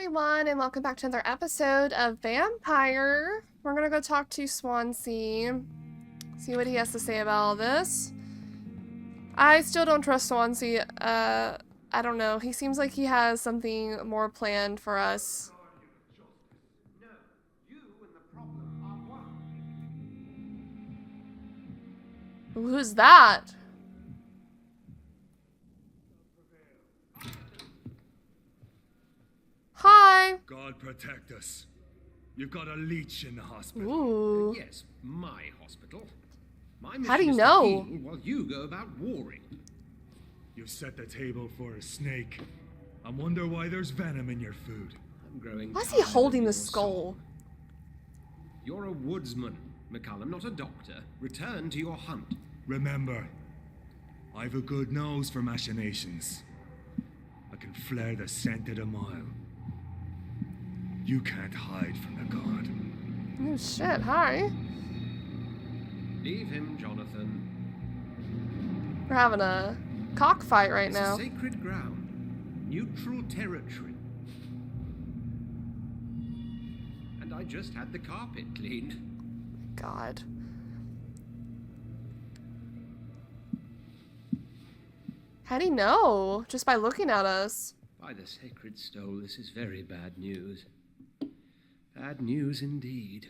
everyone, and welcome back to another episode of Vampyr. We're gonna go talk to Swansea, see what he has to say about all this. I still don't trust Swansea. I don't know. He seems like he has something more planned for us. Who's that? Hi. God protect us. You've got a leech in the hospital. Ooh. Yes, my hospital. My How do you mission is to know? heal while you go about warring. You've set the table for a snake. I wonder why there's venom in your food. I'm growing. Why is he tired of holding your the skull? song. You're a woodsman, McCallum, not a doctor. Return to your hunt. Remember, I've a good nose for machinations. I can flare the scent at a mile. You can't hide from the god. Oh shit, hi. Leave him, Jonathan. We're having a cockfight right It's now. a sacred ground. Neutral territory. And I just had the carpet cleaned. God. How'd he know? Just by looking at us. By the sacred stole, this is very bad news. Bad news indeed.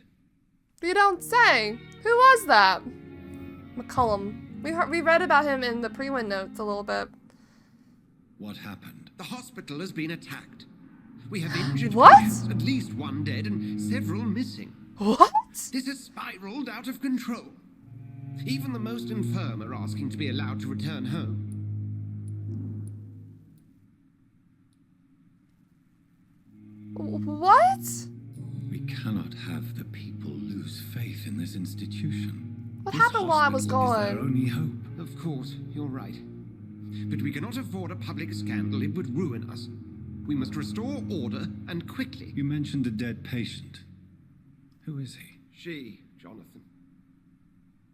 You don't say. Who was that? McCullum. We read about him in the pre-win notes a little bit. What happened? The hospital has been attacked. We have injured What? patients, at least one dead and several missing. What? This has spiraled out of control. Even the most infirm are asking to be allowed to return home. What? We cannot have the people lose faith in this institution. What This happened while I was hospital is their gone? only hope. Of course, you're right. But we cannot afford a public scandal. It would ruin us. We must restore order, and quickly. You mentioned a dead patient. Who is he? She, Jonathan.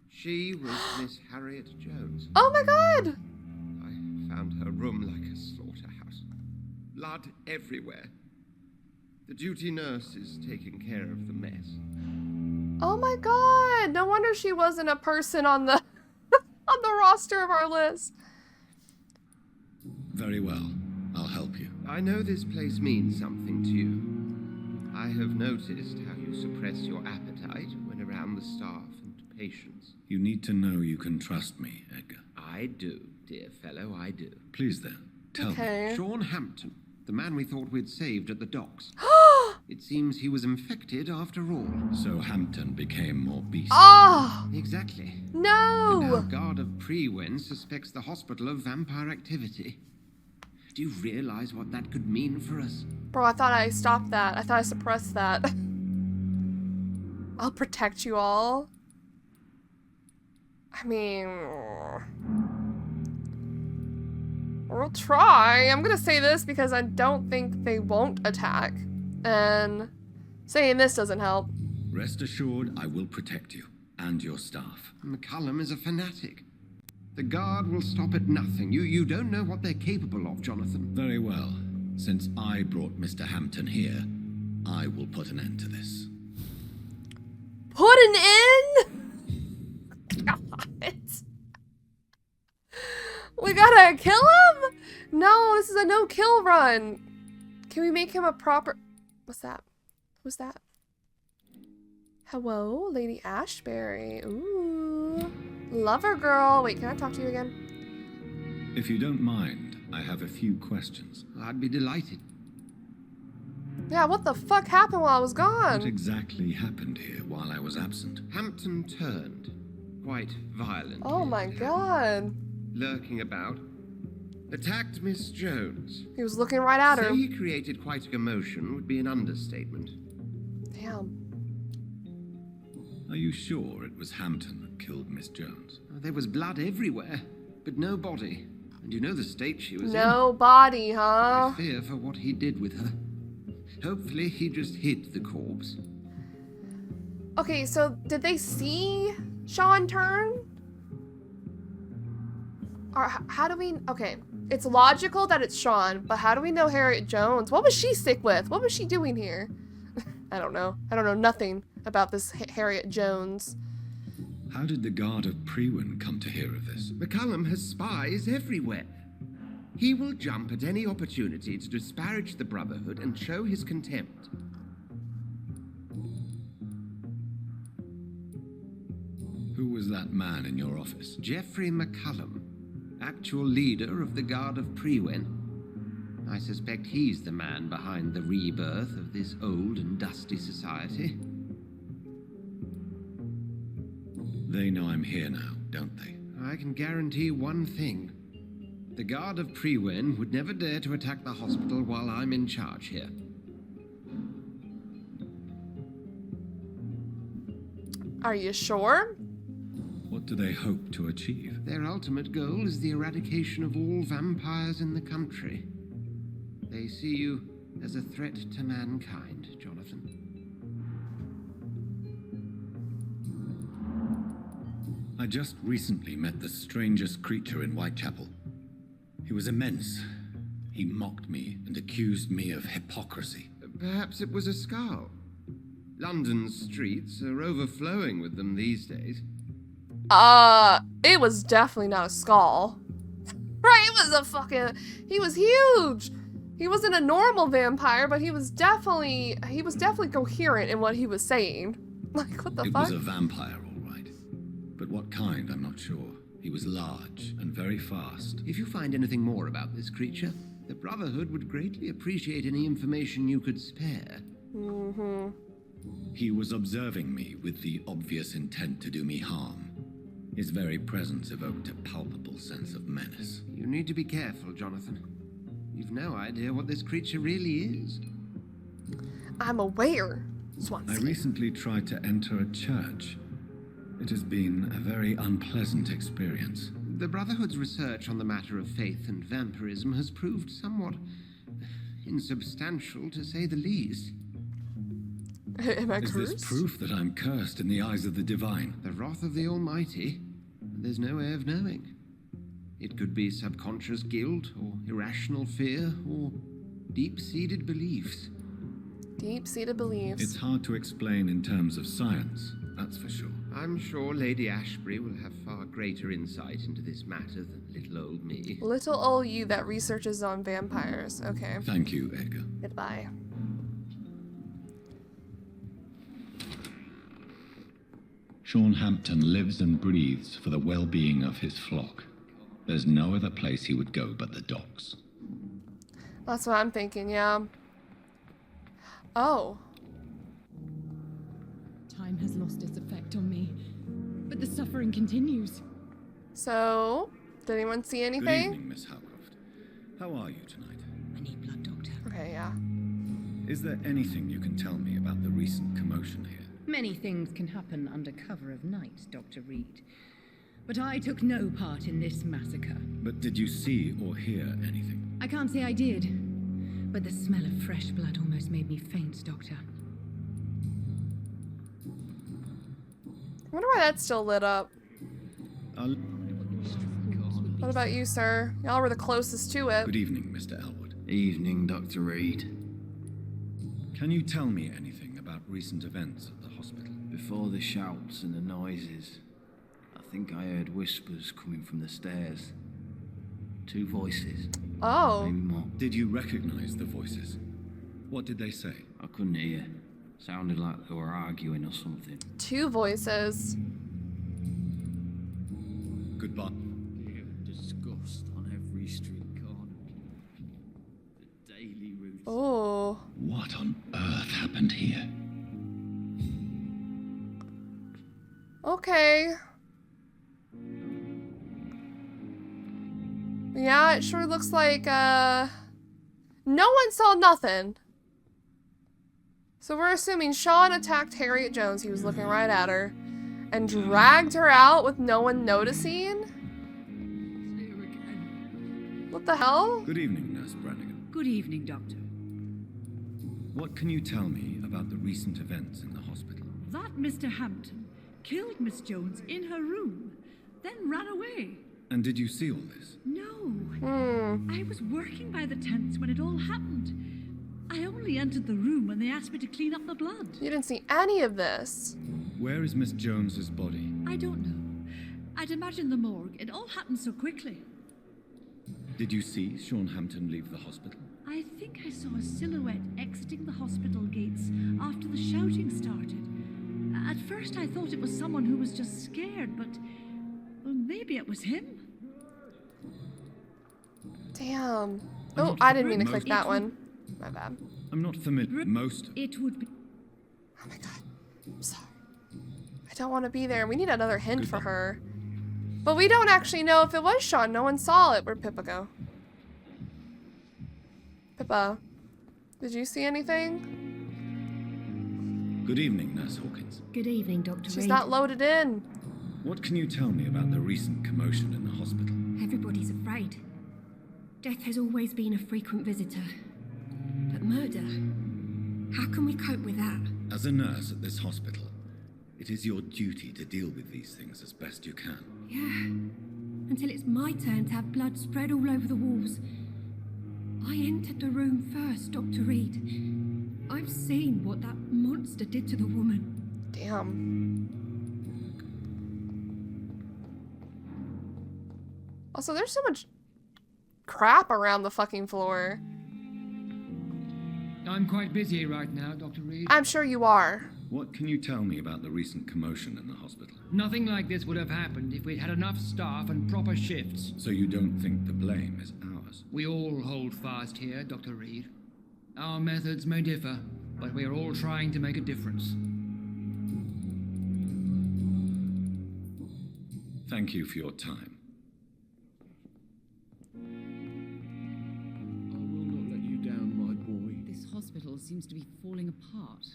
She was Miss Harriet Jones. Oh my god! I found her room like a slaughterhouse. Blood everywhere. The duty nurse is taking care of the mess. Oh my god! No wonder she wasn't a person on the on the roster of our list. Very well. I'll help you. I know this place means something to you. I have noticed how you suppress your appetite when around the staff and patients. You need to know you can trust me, Edgar. I do, dear fellow, I do. Please then, tell me. Okay. Sean Hampton, the man we thought we'd saved at the docks. It seems he was infected after all. So Hampton became more beast. Oh Exactly. And our no! guard of Pre-Wen suspects the hospital of vampire activity. Do you realize what that could mean for us? Bro, I thought I stopped that. I thought I suppressed that. I'll protect you all. I mean, we'll try. I'm gonna say this because I don't think they won't attack. And saying this doesn't help. Rest assured, I will protect you and your staff. McCallum is a fanatic. The guard will stop at nothing. You don't know what they're capable of, Jonathan. Very well. Since I brought Mr. Hampton here, I will put an end to this. Put an end? God. We gotta kill him? No, this is a no-kill run. Can we make him a proper... What's that? Who's that? Hello, Lady Ashbury. Ooh. Lover girl. Wait, can I talk to you again? If you don't mind, I have a few questions. I'd be delighted. Yeah, what the fuck happened while I was What gone? exactly happened here while I was absent? Hampton turned. Quite violent. Oh my god. Lurking about. Attacked Miss Jones. He was looking right at her. Say he created quite a commotion would be an understatement. Damn. Are you sure it was Hampton that killed Miss Jones? There was blood everywhere, but no body. And you know the state she was in. No body, I huh? fear for what he did with her. Hopefully he just hid the corpse. Okay, so did they see Sean turn? Or how do we... Okay. It's logical that it's Sean, but how do we know Harriet Jones? What was she sick with? What was she doing here? I don't know. I don't know nothing about this Harriet Jones. How did the Guard of Prewin come to hear of this? McCullum has spies everywhere. He will jump at any opportunity to disparage the Brotherhood and show his contempt. Who was that man in your office? Geoffrey McCullum, actual leader of the Guard of Prewin. I suspect he's the man behind the rebirth of this old and dusty society. They know I'm here now, don't they? I can guarantee one thing. The Guard of Prewin would never dare to attack the hospital while I'm in charge here. Are you sure? What do they hope to achieve? Their ultimate goal is the eradication of all vampires in the country. They see you as a threat to mankind, Jonathan. I just recently met the strangest creature in Whitechapel. He was immense. He mocked me and accused me of hypocrisy. Perhaps it was a skull. London's streets are overflowing with them these days. It was definitely not a skull. Right, it was a fucking... He was huge! He wasn't a normal vampire, but he was definitely coherent in what he was saying. Like, what the fuck? It was a vampire, all right. But what kind, I'm not sure. He was large and very fast. If you find anything more about this creature, the Brotherhood would greatly appreciate any information you could spare. Mm-hmm. He was observing me with the obvious intent to do me harm. His very presence evoked a palpable sense of menace. You need to be careful, Jonathan. You've no idea what this creature really is. I'm aware, Swansea. I recently tried to enter a church. It has been a very unpleasant experience. The Brotherhood's research on the matter of faith and vampirism has proved somewhat insubstantial, to say the least. Am I Is cursed? this proof that I'm cursed in the eyes of the divine? The wrath of the Almighty, there's no way of knowing. It could be subconscious guilt, or irrational fear, or deep-seated beliefs. Deep-seated beliefs. It's hard to explain in terms of science, that's for sure. I'm sure Lady Ashbury will have far greater insight into this matter than little old me. Little old you that researches on vampires. Okay. Thank you, Edgar. Goodbye. Sean Hampton lives and breathes for the well-being of his flock. There's no other place he would go but the docks. That's what I'm thinking, yeah. Oh. Time has lost its effect on me, but the suffering continues. So, did anyone see Good anything? evening, Miss Howcroft. How are you tonight? I need blood, Doctor. Okay, yeah. Is there anything you can tell me about the recent commotion here? Many things can happen under cover of night, Dr. Reid. But I took no part in this massacre. But did you see or hear anything? I can't say I did, but the smell of fresh blood almost made me faint, Doctor. I wonder why that's still lit up. I'll... What about you, sir? Y'all were the closest to it. Good evening, Mr. Elwood. Evening, Dr. Reid. Can you tell me anything about recent events at the hospital? Before the shouts and the noises, I think I heard whispers coming from the stairs. 2 voices, Oh. maybe more. Did you recognize the voices? What did they say? I couldn't hear. Sounded like they were arguing or something. 2 voices. Goodbye. Disgust on every street corner. The daily routine. Oh. What on earth happened here? Okay. Yeah, it sure looks like, no one saw nothing. So we're assuming Sean attacked Harriet Jones, he was looking right at her, and dragged her out with no one noticing? Here again. What the hell? Good evening, Nurse Brannigan. Good evening, Doctor. What can you tell me about the recent events in the hospital? That Mr. Hampton killed Miss Jones in her room, then ran away. And did you see all this? No. I was working by the tents when it all happened. I only entered the room when they asked me to clean up the blood. You didn't see any of this. Where is Miss Jones's body? I don't know. I'd imagine the morgue. It all happened so quickly. Did you see Sean Hampton leave the hospital? I think I saw a silhouette exiting the hospital gates after the shouting started. At first I thought it was someone who was just scared, but well, maybe it was him. Damn. Oh, I didn't mean to click that one. My bad. I'm not familiar. Most. It would be. Oh my god. I'm sorry. I don't want to be there. We need another hint for her. But we don't actually know if it was Sean. No one saw it. Where'd Pippa go? Pippa, did you see anything? Good evening, Nurse Hawkins. Good evening, Dr. Reid. She's not loaded in. What can you tell me about the recent commotion in the hospital? Everybody's afraid. Death has always been a frequent visitor. But murder? How can we cope with that? As a nurse at this hospital, it is your duty to deal with these things as best you can. Yeah. Until it's my turn to have blood spread all over the walls. I entered the room first, Dr. Reid. I've seen what that monster did to the woman. Damn. Also, there's so much crap around the fucking floor. I'm quite busy right now, Dr. Reid. I'm sure you are. What can you tell me about the recent commotion in the hospital? Nothing like this would have happened if we'd had enough staff and proper shifts. So you don't think the blame is ours? We all hold fast here, Dr. Reid. Our methods may differ, but we are all trying to make a difference. Thank you for your time. Hospital seems to be falling apart.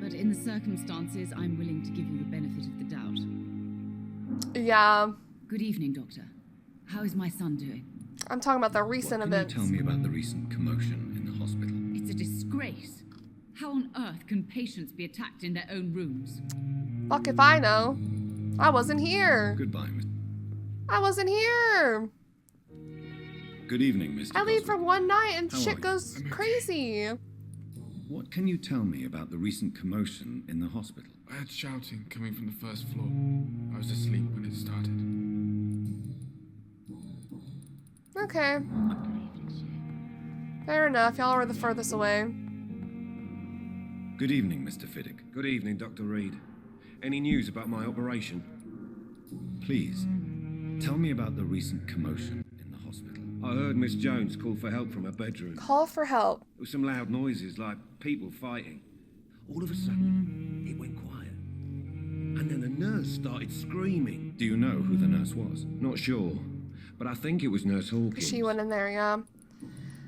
But in the circumstances, I'm willing to give you the benefit of the doubt. Yeah. Good evening, Doctor. How is my son doing? I'm talking about the recent events. Can you tell me about the recent commotion in the hospital? It's a disgrace. How on earth can patients be attacked in their own rooms? Fuck if I know. I wasn't here. Goodbye, Miss. I wasn't here. Good evening, Mr. I leave Cosby. for one night and How are shit you? goes crazy. What can you tell me about the recent commotion in the hospital? I heard shouting coming from the first floor. I was asleep when it started. Okay. Fair enough. Y'all are the furthest away. Good evening, Mr. Fiddick. Good evening, Dr. Reid. Any news about my operation? Please, tell me about the recent commotion in the hospital. I heard Miss Jones call for help from her bedroom. Call for help. There were some loud noises, like people fighting. All of a sudden, it went quiet. And then the nurse started screaming. Do you know who the nurse was? Not sure, but I think it was Nurse Hawkins. She went in there, yeah.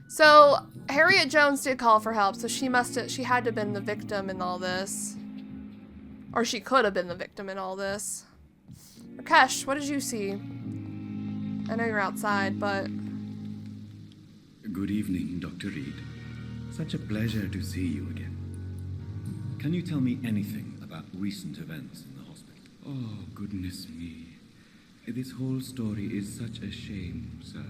So, Harriet Jones did call for help, so she had to have been the victim in all this. Or she could have been the victim in all this. Rakesh, what did you see? I know you're outside, but... Good evening, Dr. Reid. Such a pleasure to see you again. Can you tell me anything about recent events in the hospital? Oh, goodness me. This whole story is such a shame, sir.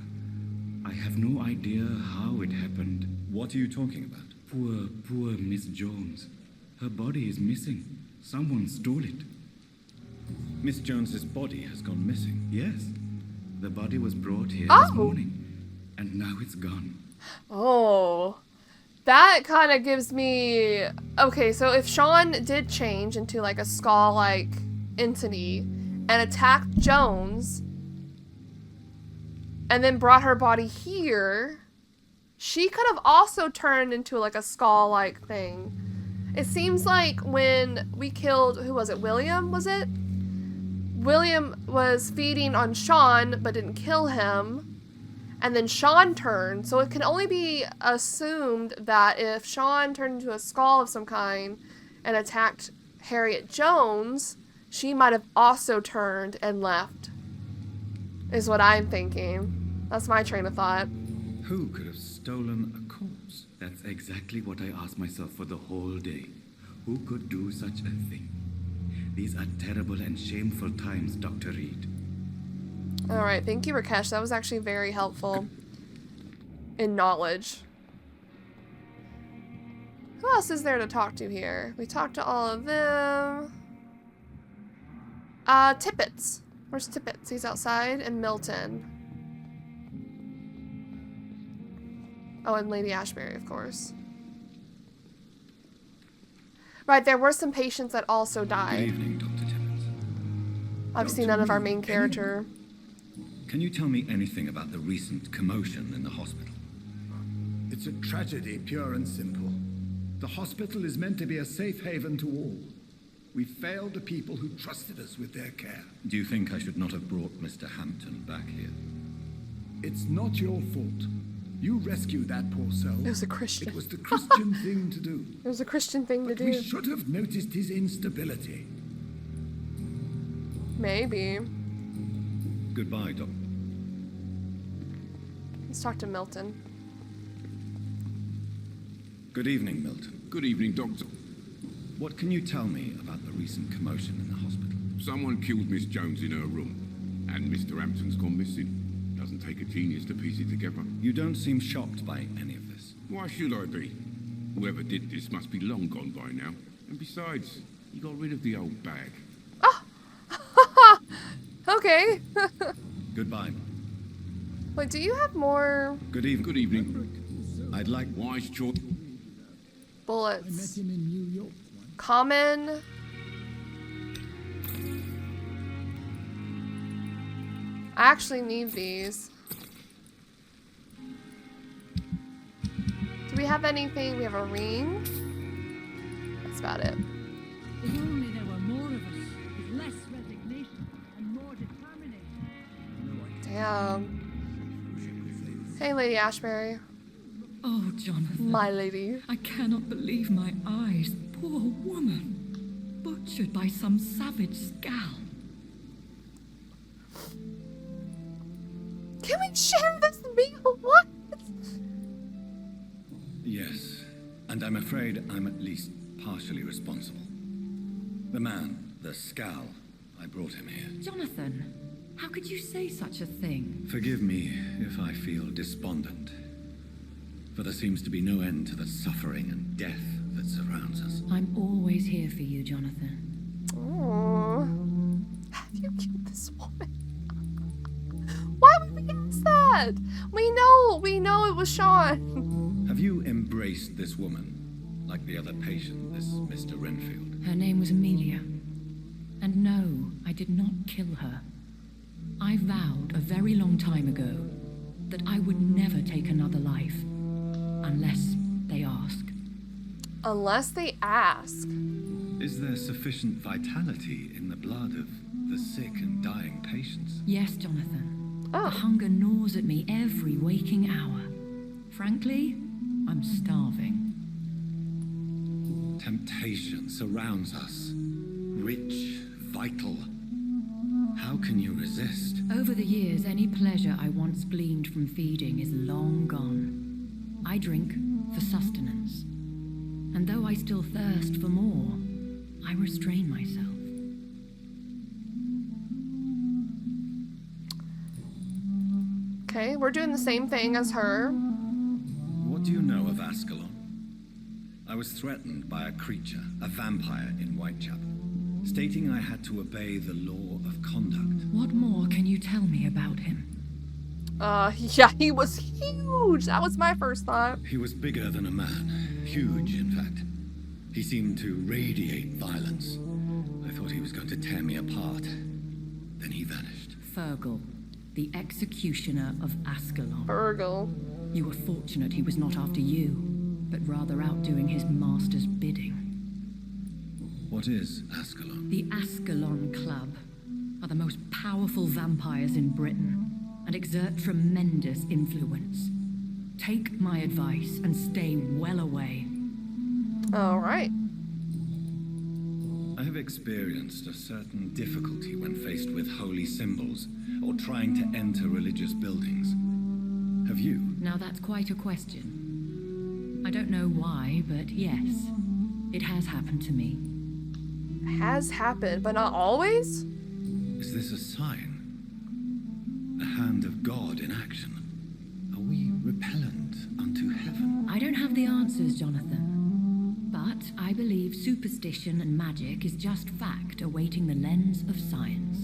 I have no idea how it happened. What are you talking about? Poor Miss Jones. Her body is missing. Someone stole it. Miss Jones's body has gone missing. Yes. The body was brought here Oh. this morning. And now it's gone. Oh. That kind of gives me... Okay, so if Sean did change into like a skull-like entity and attacked Jones and then brought her body here, she could have also turned into like a skull-like thing. It seems like when we killed... Who was it? William, was it? William was feeding on Sean but didn't kill him. And then Sean turned, so it can only be assumed that if Sean turned into a skull of some kind and attacked Harriet Jones, she might have also turned and left, is what I'm thinking. That's my train of thought. Who could have stolen a corpse? That's exactly what I asked myself for the whole day. Who could do such a thing? These are terrible and shameful times, Dr. Reid. Alright, thank you, Rakesh. That was actually very helpful in knowledge. Who else is there to talk to here? We talked to all of them. Tippets. Where's Tippets? He's outside. And Milton. Oh, and Lady Ashbury, of course. Right, there were some patients that also died. Good evening, Dr. Tippets. Obviously, none of our main character. Can you tell me anything about the recent commotion in the hospital? It's a tragedy, pure and simple. The hospital is meant to be a safe haven to all. We failed the people who trusted us with their care. Do you think I should not have brought Mr. Hampton back here? It's not your fault. You rescued that poor soul. It was a Christian. It was the Christian thing to do. It was a Christian thing to do. We should have noticed his instability. Maybe. Goodbye, Doc. Let's talk to Milton. Good evening, Milton. Good evening, Doctor. What can you tell me about the recent commotion in the hospital? Someone killed Miss Jones in her room, and Mr. Hampton's gone missing. Doesn't take a genius to piece it together. You don't seem shocked by any of this. Why should I be? Whoever did this must be long gone by now. And besides, he got rid of the old bag. Oh! Okay. Goodbye. Wait, do you have more... Good evening. Good evening. I'd like... Wise choice. Bullets. I met him in New York. Common. I actually need these. Do we have anything? We have a ring. That's about it. If only there were more of us, with less resignation and more determination. Damn. Hey, Lady Ashbury. Oh, Jonathan. My lady. I cannot believe my eyes. Poor woman. Butchered by some savage scowl. Can we share this meal? What? Yes, and I'm afraid I'm at least partially responsible. The man, the scowl, I brought him here. Jonathan, how could you say such a thing? Forgive me if I feel despondent, for there seems to be no end to the suffering and death that surrounds us. I'm always here for you, Jonathan. Aww. Have you killed this woman? Why would we ask that? We know it was Sean. Have you embraced this woman, like the other patient, this Mr. Renfield? Her name was Amelia. And no, I did not kill her. I vowed a very long time ago that I would never take another life, unless they ask. Unless they ask. Is there sufficient vitality in the blood of the sick and dying patients? Yes, Jonathan. Oh. The hunger gnaws at me every waking hour. Frankly, I'm starving. Temptation surrounds us. Rich, vital. How can you resist? Over the years, any pleasure I once gleaned from feeding is long gone. I drink for sustenance. And though I still thirst for more, I restrain myself. Okay, we're doing the same thing as her. What do you know of Ascalon? I was threatened by a creature, a vampire in Whitechapel, stating I had to obey the law of conduct. What more can you tell me about him? Yeah, he was huge. That was my first thought. He was bigger than a man. Huge, in fact. He seemed to radiate violence. I thought he was going to tear me apart. Then he vanished. Fergal, the executioner of Ascalon. Fergal. You were fortunate he was not after you, but rather out doing his master's bidding. What is Ascalon? The Ascalon Club are the most powerful vampires in Britain and exert tremendous influence. Take my advice and stay well away. All right. I have experienced a certain difficulty when faced with holy symbols or trying to enter religious buildings. Have you? Now that's quite a question. I don't know why, but yes, it has happened to me. Has happened, but not always? Is this a sign? of God in action? Are we repellent unto heaven? I don't have the answers, Jonathan. But I believe superstition and magic is just fact awaiting the lens of science.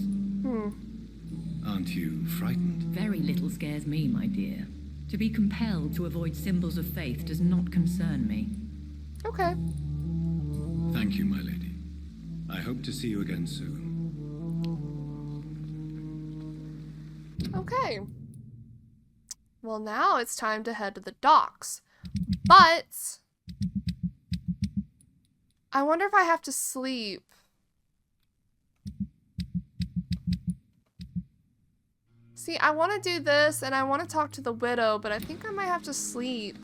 Aren't you frightened? Very little scares me, my dear. To be compelled to avoid symbols of faith does not concern me. Okay. Thank you, my lady. I hope to see you again soon. Okay. Well, now it's time to head to the docks. But I wonder if I have to sleep. See, I want to do this and I want to talk to the widow, but I think I might have to sleep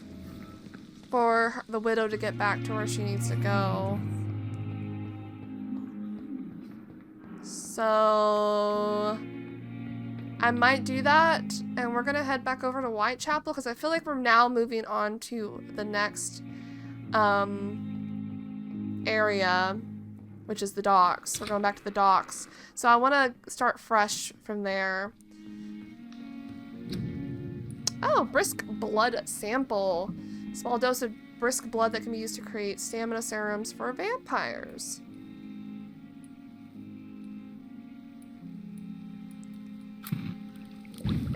for the widow to get back to where she needs to go. So I might do that, and we're gonna head back over to Whitechapel because I feel like we're now moving on to the next area, which is the docks. We're going back to the docks. So I want to start fresh from there. Oh, brisk blood sample. Small dose of brisk blood that can be used to create stamina serums for vampires.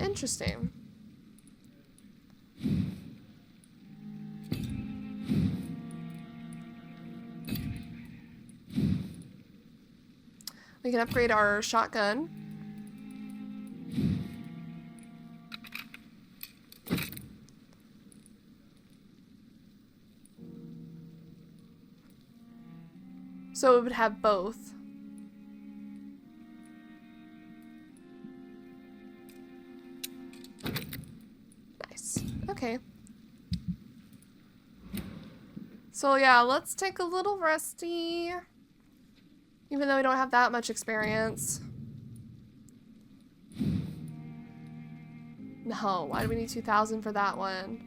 Interesting. We can upgrade our shotgun. So it would have both. Nice. Okay. So yeah, let's take a little resty. Even though we don't have that much experience. No, why do we need 2,000 for that one?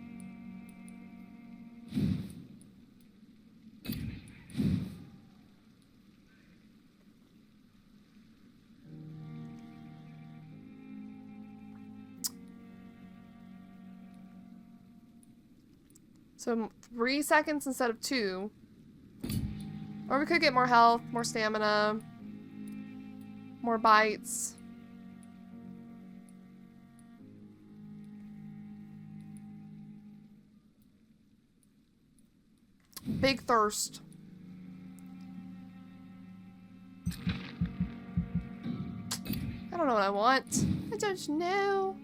So 3 seconds instead of 2. Or we could get more health, more stamina, more bites. Big thirst. I don't know what I want. I don't know.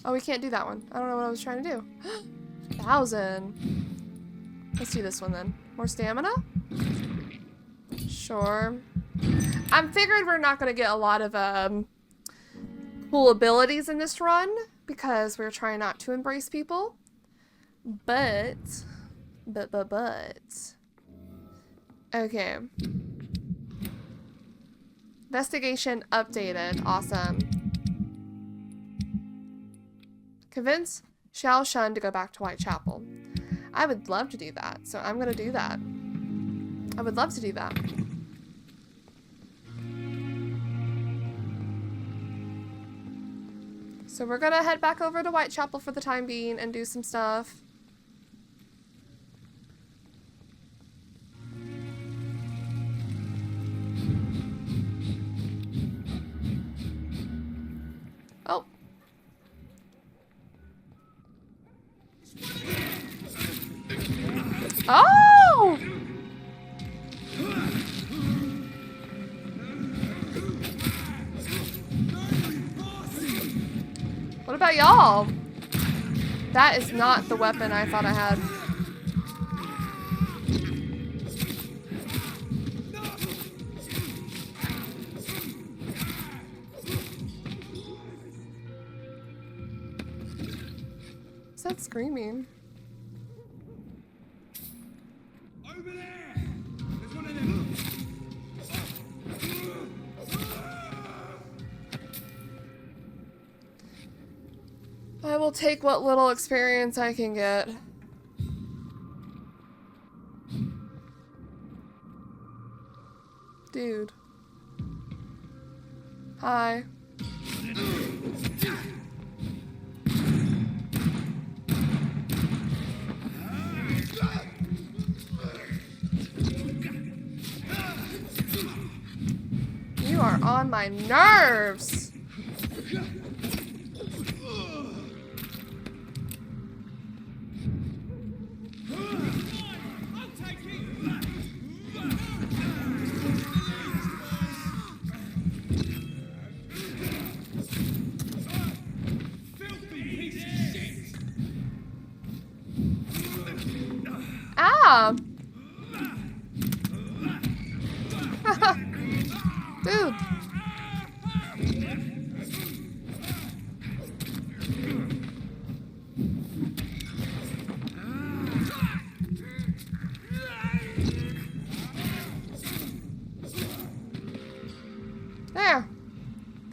Oh, we can't do that one. I don't know what I was trying to do. 1,000. Let's do this one then. More stamina? Sure. I'm figured we're not going to get a lot of cool abilities in this run because we're trying not to embrace people. But. Okay. Investigation updated. Awesome. Convince Xiao Shun to go back to Whitechapel. I would love to do that, so I'm gonna do that. I would love to do that. So we're gonna head back over to Whitechapel for the time being and do some stuff. Oh. Oh! What about y'all? That is not the weapon I thought I had. What's that screaming? I will take what little experience I can get. Dude. Hi. You are on my nerves. Ah! Dude. There.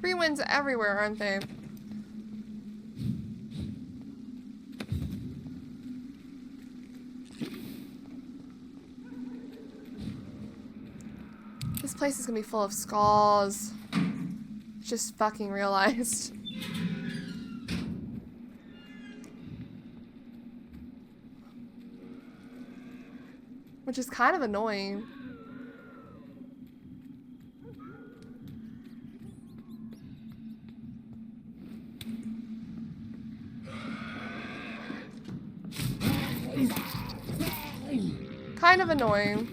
3 wins everywhere, aren't they? This place is gonna be full of skulls. Just fucking realized. Which is kind of annoying. Kind of annoying.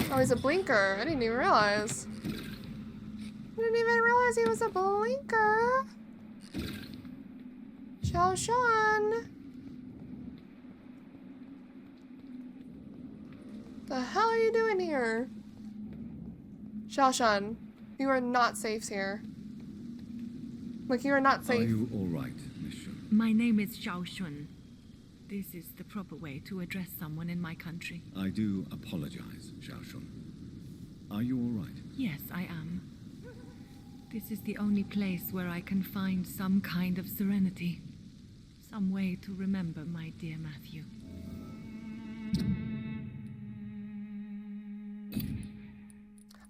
Oh, he's a blinker. I didn't even realize. I didn't even realize he was a blinker. Xiao Shan. The hell are you doing here? Xiao Shan, you are not safe here. Like, you are not safe. Are you all right, Miss Shun? My name is Xiao Shun. This is the proper way to address someone in my country. I do apologize, Xiao Shun. Are you all right? Yes, I am. This is the only place where I can find some kind of serenity. Some way to remember my dear Matthew.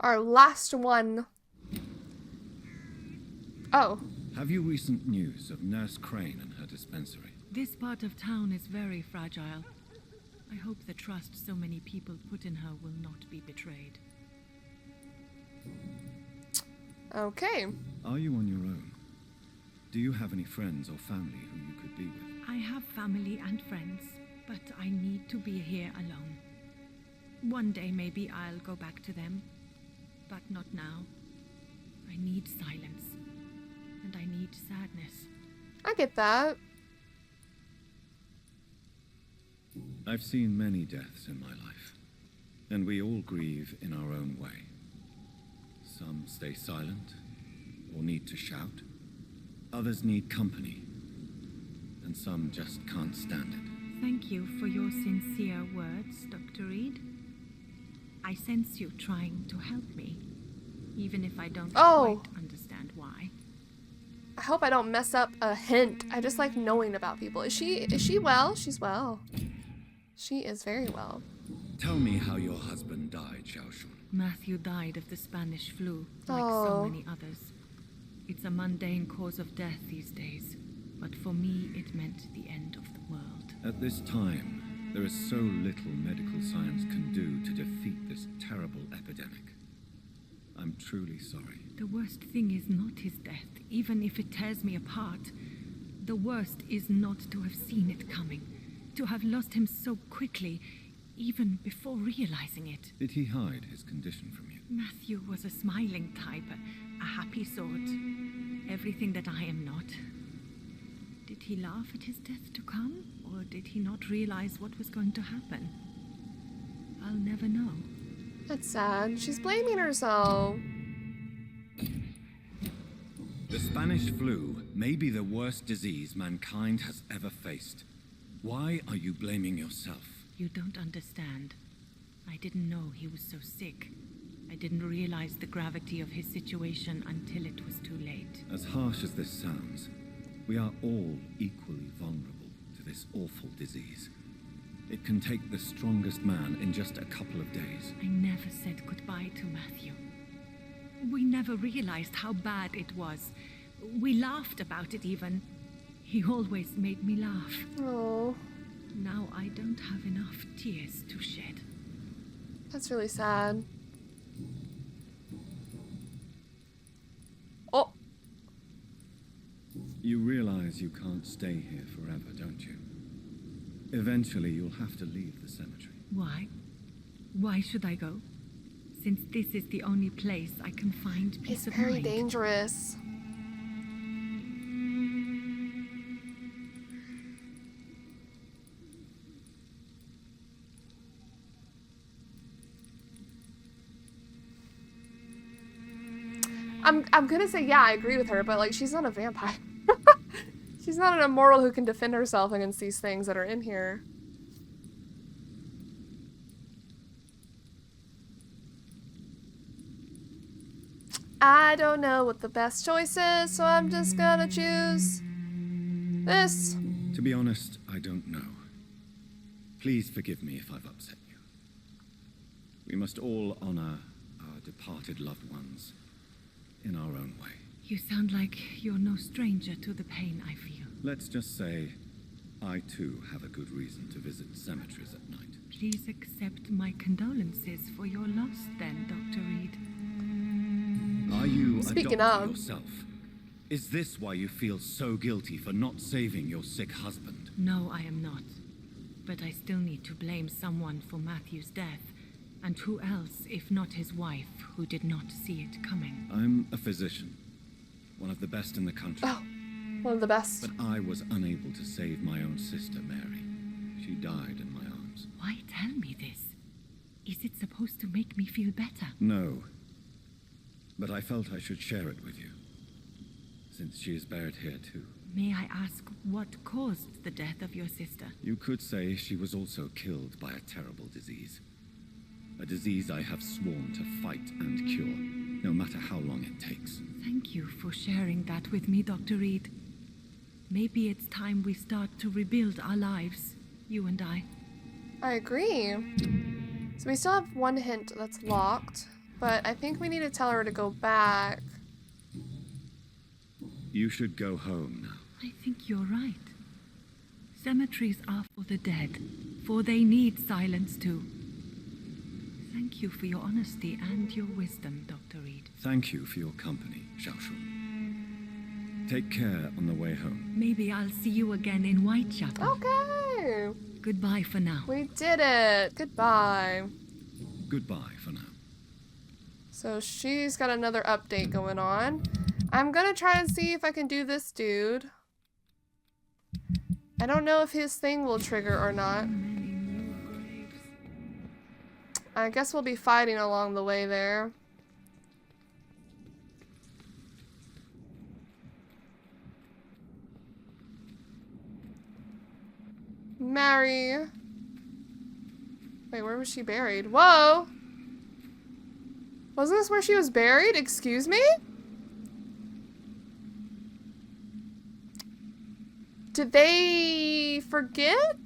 Our last one. Oh. Have you recent news of Nurse Crane and her dispensary? This part of town is very fragile. I hope the trust so many people put in her will not be betrayed. Okay. Are you on your own? Do you have any friends or family who you could be with? I have family and friends, but I need to be here alone. One day maybe I'll go back to them, but not now. I need silence, and I need sadness. I get that. I've seen many deaths in my life, and we all grieve in our own way. Some stay silent, or need to shout. Others need company, and some just can't stand it. Thank you for your sincere words, Dr. Reid. I sense you trying to help me, even if I don't quite understand why. I hope I don't mess up a hint. I just like knowing about people. Is she well? She's well. She is very well. Tell me how your husband died, Xiao Shun. Matthew died of the Spanish flu, like so many others. It's a mundane cause of death these days, but for me it meant the end of the world. At this time, there is so little medical science can do to defeat this terrible epidemic. I'm truly sorry. The worst thing is not his death, even if it tears me apart. The worst is not to have seen it coming, to have lost him so quickly, even before realizing it. Did he hide his condition from you? Matthew was a smiling type, a happy sort. Everything that I am not. Did he laugh at his death to come, or did he not realize what was going to happen? I'll never know. That's sad. She's blaming herself. The Spanish flu may be the worst disease mankind has ever faced. Why are you blaming yourself? You don't understand. I didn't know he was so sick. I didn't realize the gravity of his situation until it was too late. As harsh as this sounds, we are all equally vulnerable to this awful disease. It can take the strongest man in just a couple of days. I never said goodbye to Matthew. We never realized how bad it was. We laughed about it even. He always made me laugh. Oh. Now I don't have enough tears to shed. That's really sad. Oh. You realize you can't stay here forever, don't you? Eventually you'll have to leave the cemetery. Why? Why should I go? Since this is the only place I can find peace of mind. It's very dangerous. I'm gonna say yeah, I agree with her, but like she's not a vampire. She's not an immortal who can defend herself against these things that are in here. I don't know what the best choice is, so I'm just gonna choose this. To be honest, I don't know. Please forgive me if I've upset you. We must all honor our departed loved ones in our own way. You sound like you're no stranger to the pain I feel. Let's just say, I too have a good reason to visit cemeteries at night. Please accept my condolences for your loss then, Dr. Reid. Are you Speaking a doctor of yourself? Is this why you feel so guilty for not saving your sick husband? No, I am not. But I still need to blame someone for Matthew's death. And who else, if not his wife, who did not see it coming? I'm a physician. One of the best in the country. Oh, one of the best. But I was unable to save my own sister, Mary. She died in my arms. Why tell me this? Is it supposed to make me feel better? No. But I felt I should share it with you, since she is buried here too. May I ask what caused the death of your sister? You could say she was also killed by a terrible disease. A disease I have sworn to fight and cure, no matter how long it takes. Thank you for sharing that with me, Dr. Reid. Maybe it's time we start to rebuild our lives, you and I. I agree. So we still have one hint that's locked, but I think we need to tell her to go back. You should go home now. I think you're right. Cemeteries are for the dead, for they need silence too. Thank you for your honesty and your wisdom, Dr. Reid. Thank you for your company, Xiaoshu. Take care on the way home. Maybe I'll see you again in Whitechapel. Okay. Goodbye for now. We did it. Goodbye. Goodbye for now. So she's got another update going on. I'm gonna try and see if I can do this dude. I don't know if his thing will trigger or not. I guess we'll be fighting along the way there. Mary. Wait, where was she buried? Whoa! Wasn't this where she was buried? Excuse me? Did they forget?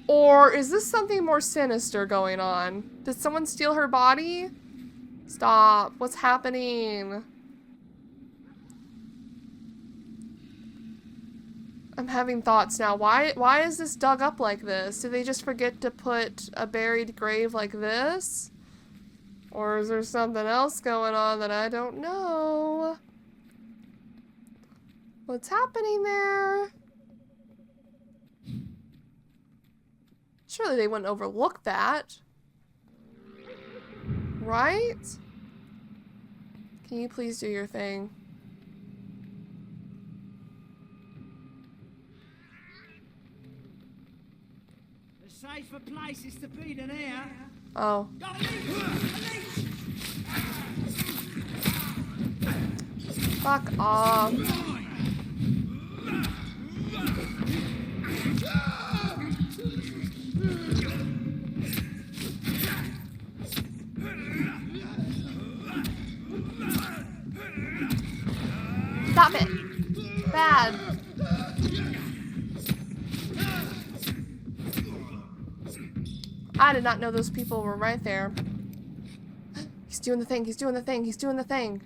Or is this something more sinister going on? Did someone steal her body? Stop. What's happening? I'm having thoughts now. Why is this dug up like this? Did they just forget to put a buried grave like this? Or is there something else going on that I don't know? What's happening there? Surely they wouldn't overlook that. Right? Can you please do your thing? A safer places to be than here. Oh. Fuck off. Stop it. Bad. I did not know those people were right there. He's doing the thing, he's doing the thing, he's doing the thing.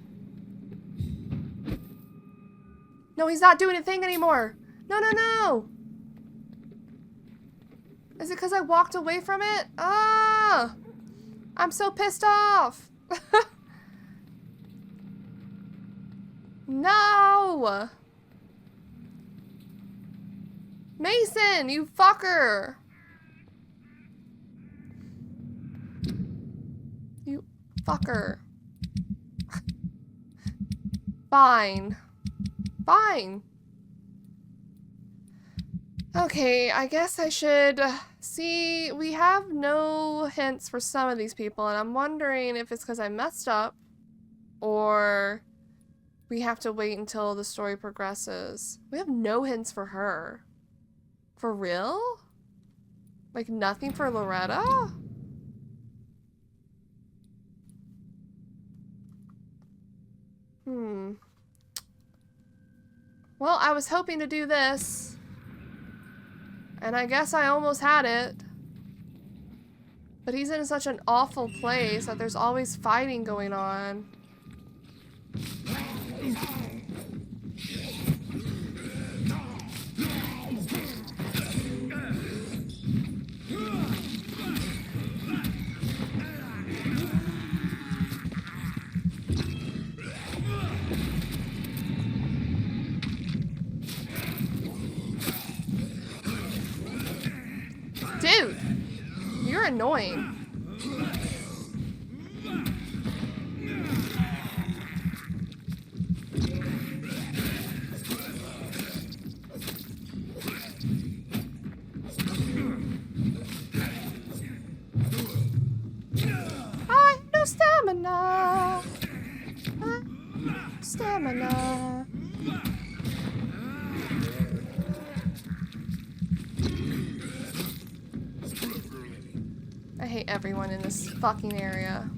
No, he's not doing a thing anymore. No, no, no. Is it because I walked away from it? Ah! I'm so pissed off. No! Mason, you fucker! You fucker. Fine. Fine. Okay, I guess I should see. We have no hints for some of these people, and I'm wondering if it's because I messed up or we have to wait until the story progresses. We have no hints for her. For real? Like nothing for Loretta? Well, I was hoping to do this. And I guess I almost had it. But he's in such an awful place that there's always fighting going on. Dude, you're annoying. I have no stamina. Stamina. I hate everyone in this fucking area.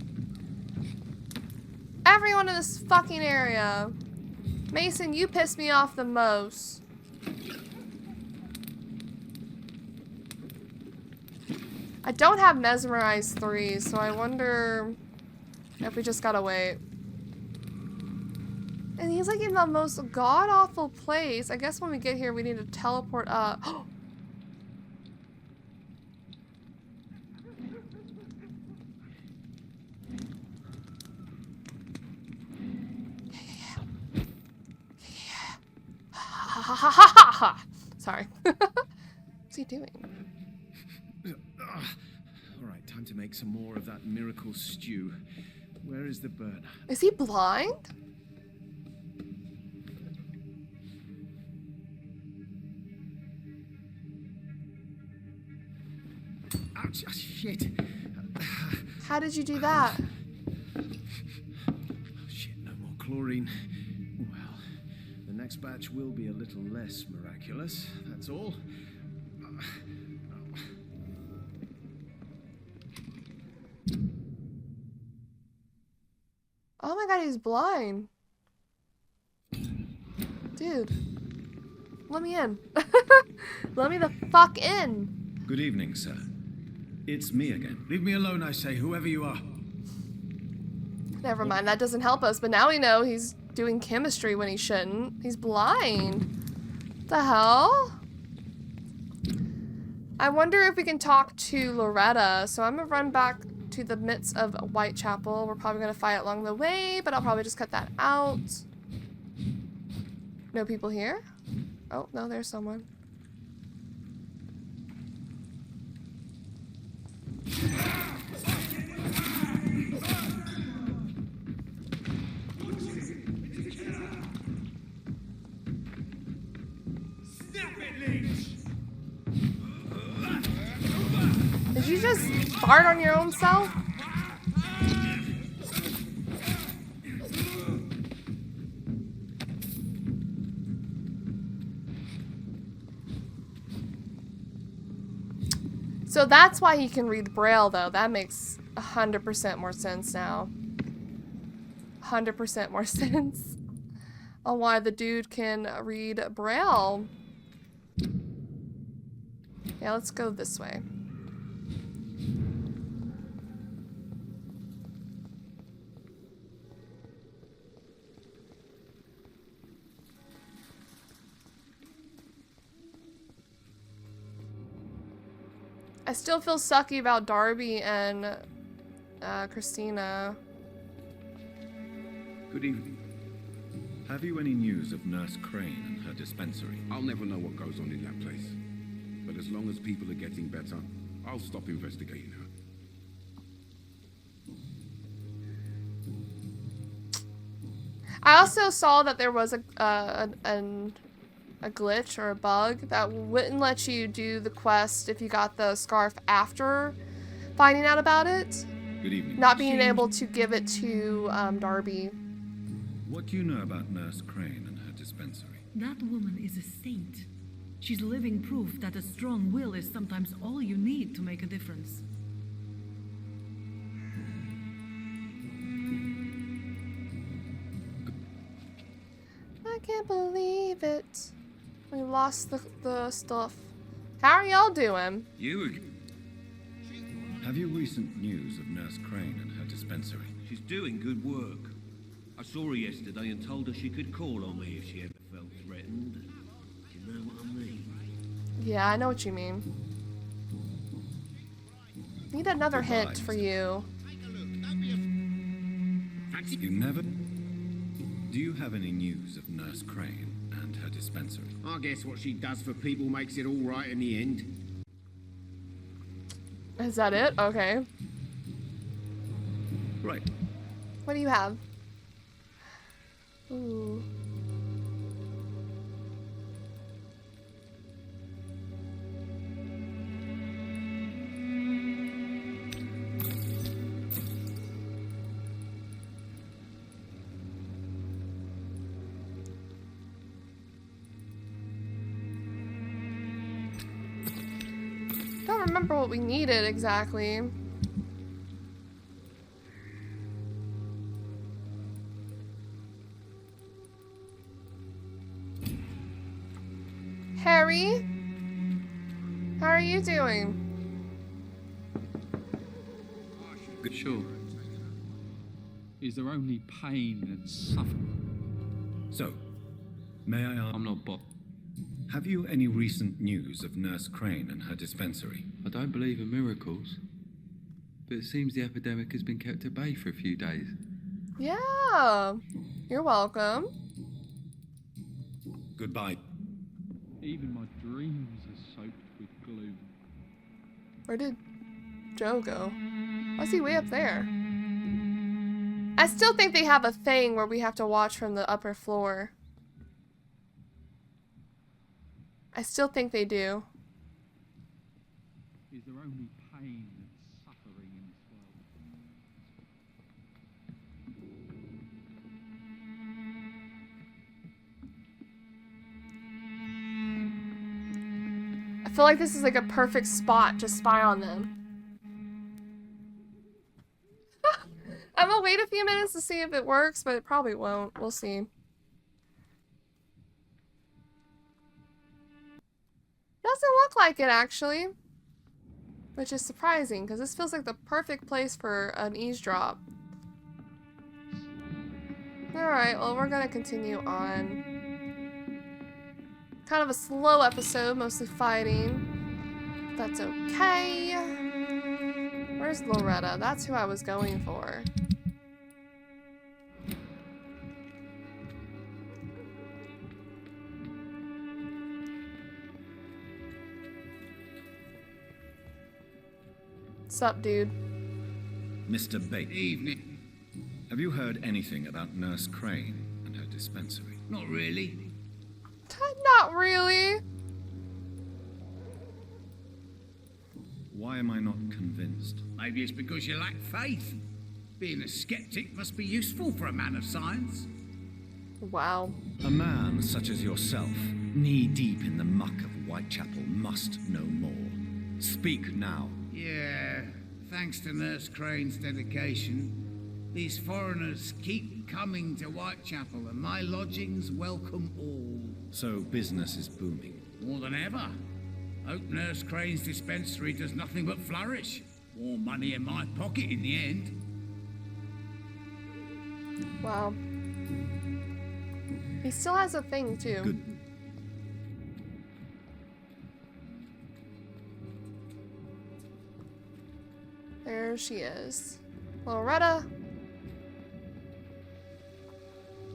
Everyone in this fucking area. Mason, you piss me off the most. I don't have Mesmerize 3, so I wonder if we just gotta wait. And he's like in the most god-awful place. I guess when we get here, we need to teleport up. Sorry. What's he doing? Alright, time to make some more of that miracle stew. Where is the burner? Is he blind? Ouch, shit. How did you do that? Shit, no more chlorine. Well, the next batch will be a little less miraculous, that's all. Oh my god, he's blind. Dude. Let me in. Let me the fuck in. Good evening, sir. It's me again. Leave me alone, I say, whoever you are. Never mind, that doesn't help us, but now we know he's doing chemistry when he shouldn't. He's blind. The hell? I wonder if we can talk to Loretta, so I'm gonna run back to the midst of Whitechapel. We're probably gonna fight along the way, but I'll probably just cut that out. No people here? Oh, no, there's someone. Did you just fart on your own self? So that's why he can read Braille, though. That makes 100% more sense now. 100% more sense on why the dude can read Braille. Yeah, let's go this way. I still feel sucky about Darby and Christina. Good evening. Have you any news of Nurse Crane and her dispensary? I'll never know what goes on in that place. But as long as people are getting better, I'll stop investigating her. I also saw that there was a glitch or a bug that wouldn't let you do the quest if you got the scarf after finding out about it. Good evening. Not being able to give it to Darby. What do you know about Nurse Crane and her dispensary? That woman is a saint. She's living proof that a strong will is sometimes all you need to make a difference. I can't believe it. We lost the stuff. How are y'all doing? Have you recent news of Nurse Crane and her dispensary? She's doing good work. I saw her yesterday and told her she could call on me if she ever felt threatened. Do you know what I mean? Yeah, I know what you mean. Need another hint for you. You never... Do you have any news of Nurse Crane and her dispensary? I guess what she does for people makes it all right in the end. Is that it? Okay. Right. What do you have? Ooh. Don't remember what we needed exactly. Harry? How are you doing? Good, sure. Is there only pain and suffering? So, may I ask... I'm not Bob. Have you any recent news of Nurse Crane and her dispensary? I don't believe in miracles, but it seems the epidemic has been kept at bay for a few days. Yeah. You're welcome. Goodbye. Even my dreams are soaked with gloom. Where did Joe go? Why's he way up there? I still think they have a thing where we have to watch from the upper floor. I still think they do. Is there only pain and suffering in this world? I feel like this is like a perfect spot to spy on them. I'm gonna wait a few minutes to see if it works, but it probably won't. We'll see. Doesn't look like it, actually. Which is surprising, because this feels like the perfect place for an eavesdrop. Alright, well, we're gonna continue on. Kind of a slow episode, mostly fighting. That's okay. Where's Loretta? That's who I was going for. What's up, dude? Mr. Bates. Evening. Have you heard anything about Nurse Crane and her dispensary? Not really. Not really. Why am I not convinced? Maybe it's because you lack faith. Being a skeptic must be useful for a man of science. Wow. A man such as yourself, knee-deep in the muck of Whitechapel, must know more. Speak now. Yeah, thanks to Nurse Crane's dedication, these foreigners keep coming to Whitechapel, and my lodgings welcome all. So business is booming. More than ever. Hope Nurse Crane's dispensary does nothing but flourish. More money in my pocket in the end. Wow. He still has a thing, too. Good. There she is. Loretta.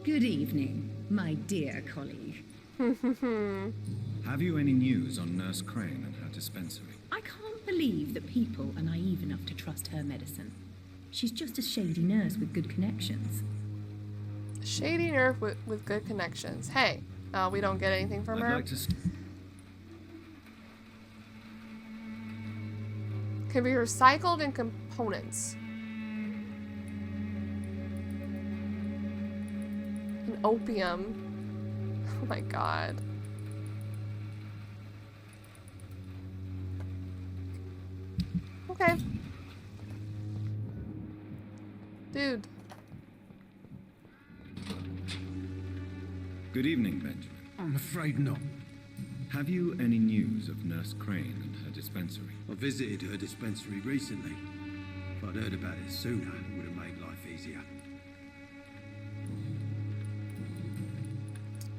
Good evening, my dear colleague. Have you any news on Nurse Crane and her dispensary? I can't believe that people are naive enough to trust her medicine. She's just a shady nurse with good connections. Shady nurse with good connections. Hey, we don't get anything from her. I'd like to... Can be recycled in components. And opium. Oh my god. Okay. Dude. Good evening, Benjamin. I'm afraid not. Have you any news of Nurse Crane and her dispensary? I visited her dispensary recently. If I'd heard about it sooner, it would have made life easier.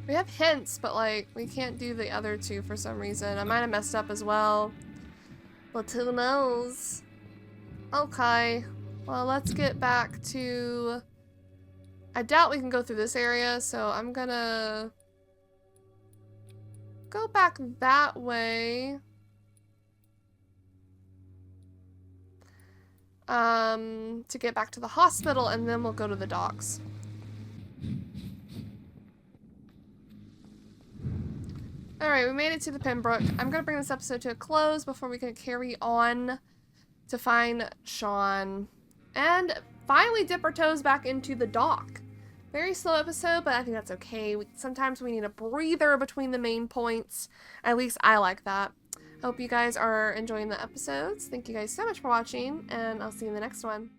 We have hints, but like, we can't do the other two for some reason. I might have messed up as well. But who knows? Okay. Well, let's get back to... I doubt we can go through this area, so I'm gonna... go back that way. To get back to the hospital, and then we'll go to the docks. Alright, we made it to the Pembroke. I'm gonna bring this episode to a close before we can carry on to find Sean. And finally dip our toes back into the dock. Very slow episode, but I think that's okay. Sometimes we need a breather between the main points. At least I like that. Hope you guys are enjoying the episodes. Thank you guys so much for watching, and I'll see you in the next one.